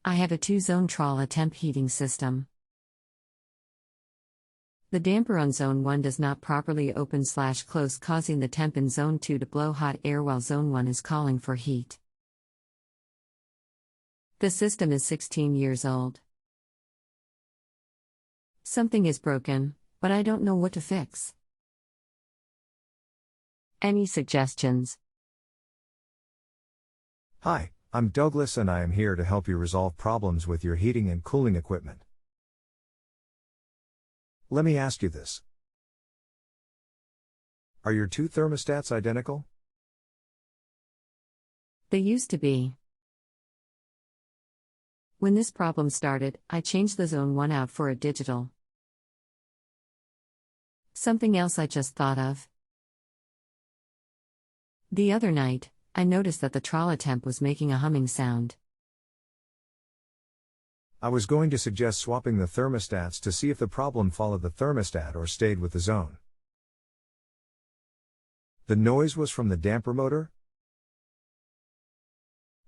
I have a 2-zone Trol-A Temp heating system. The damper on Zone 1 does not properly open/close, causing the temp in Zone 2 to blow hot air while Zone 1 is calling for heat. The system is 16 years old. Something is broken, but I don't know what to fix. Any suggestions? Hi, I'm Douglas and I am here to help you resolve problems with your heating and cooling equipment. Let me ask you this. Are your two thermostats identical? They used to be. When this problem started, I changed the Zone 1 out for a digital. Something else I just thought of. The other night, I noticed that the Trol-A Temp was making a humming sound. I was going to suggest swapping the thermostats to see if the problem followed the thermostat or stayed with the zone. The noise was from the damper motor?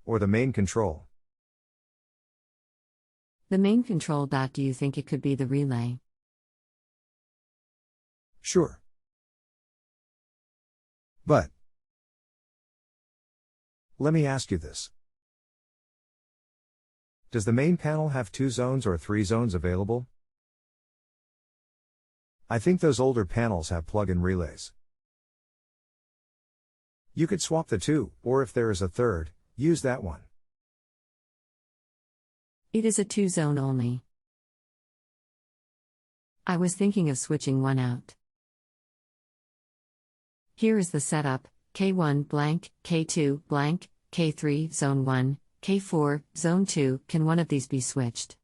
Or the main control? The main control. Do you think it could be the relay? Sure. But let me ask you this. Does the main panel have 2 zones or 3 zones available? I think those older panels have plug-in relays. You could swap the 2, or if there is a third, use that one. It is a 2-zone only. I was thinking of switching one out. Here is the setup: K1 blank, K2 blank, K3 Zone 1, K4 Zone 2. Can one of these be switched?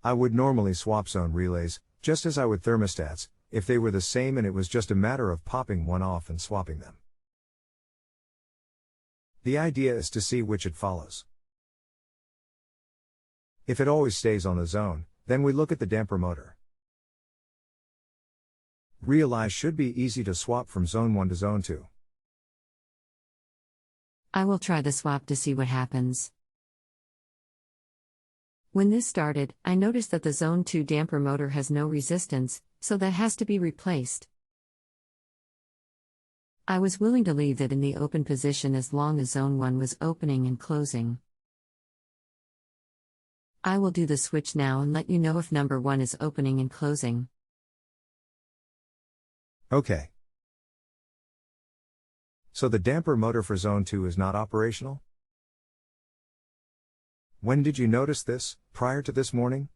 I would normally swap zone relays, just as I would thermostats, if they were the same and it was just a matter of popping one off and swapping them. The idea is to see which it follows. If it always stays on the zone, then we look at the damper motor. Relay should be easy to swap from Zone 1 to Zone 2. I will try the swap to see what happens. When this started, I noticed that the Zone 2 damper motor has no resistance, so that has to be replaced. I was willing to leave it in the open position as long as Zone 1 was opening and closing. I will do the switch now and let you know if number 1 is opening and closing. Okay. So the damper motor for Zone 2 is not operational? When did you notice this, prior to this morning?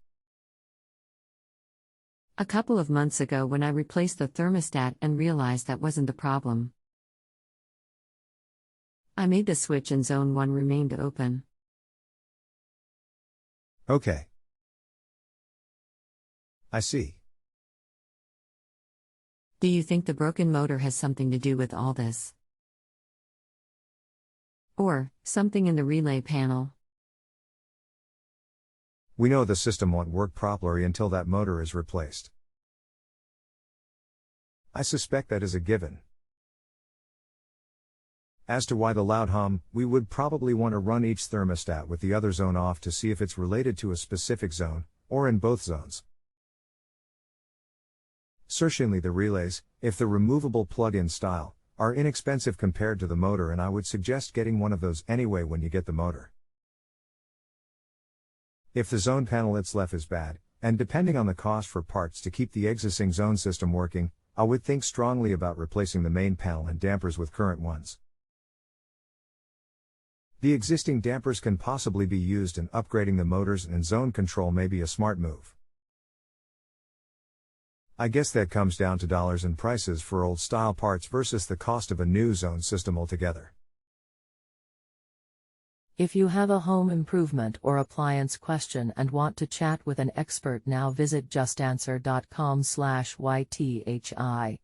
A couple of months ago when I replaced the thermostat and realized that wasn't the problem. I made the switch and Zone 1 remained open. Okay. I see. Do you think the broken motor has something to do with all this? Or something in the relay panel? We know the system won't work properly until that motor is replaced. I suspect that is a given. As to why the loud hum, we would probably want to run each thermostat with the other zone off to see if it's related to a specific zone, or in both zones. Certainly the relays, if the removable plug-in style, are inexpensive compared to the motor, and I would suggest getting one of those anyway when you get the motor. If the zone panel itself is bad, and depending on the cost for parts to keep the existing zone system working, I would think strongly about replacing the main panel and dampers with current ones. The existing dampers can possibly be used, and upgrading the motors and zone control may be a smart move. I guess that comes down to dollars and prices for old style parts versus the cost of a new zone system altogether. If you have a home improvement or appliance question and want to chat with an expert now, visit justanswer.com/ythi.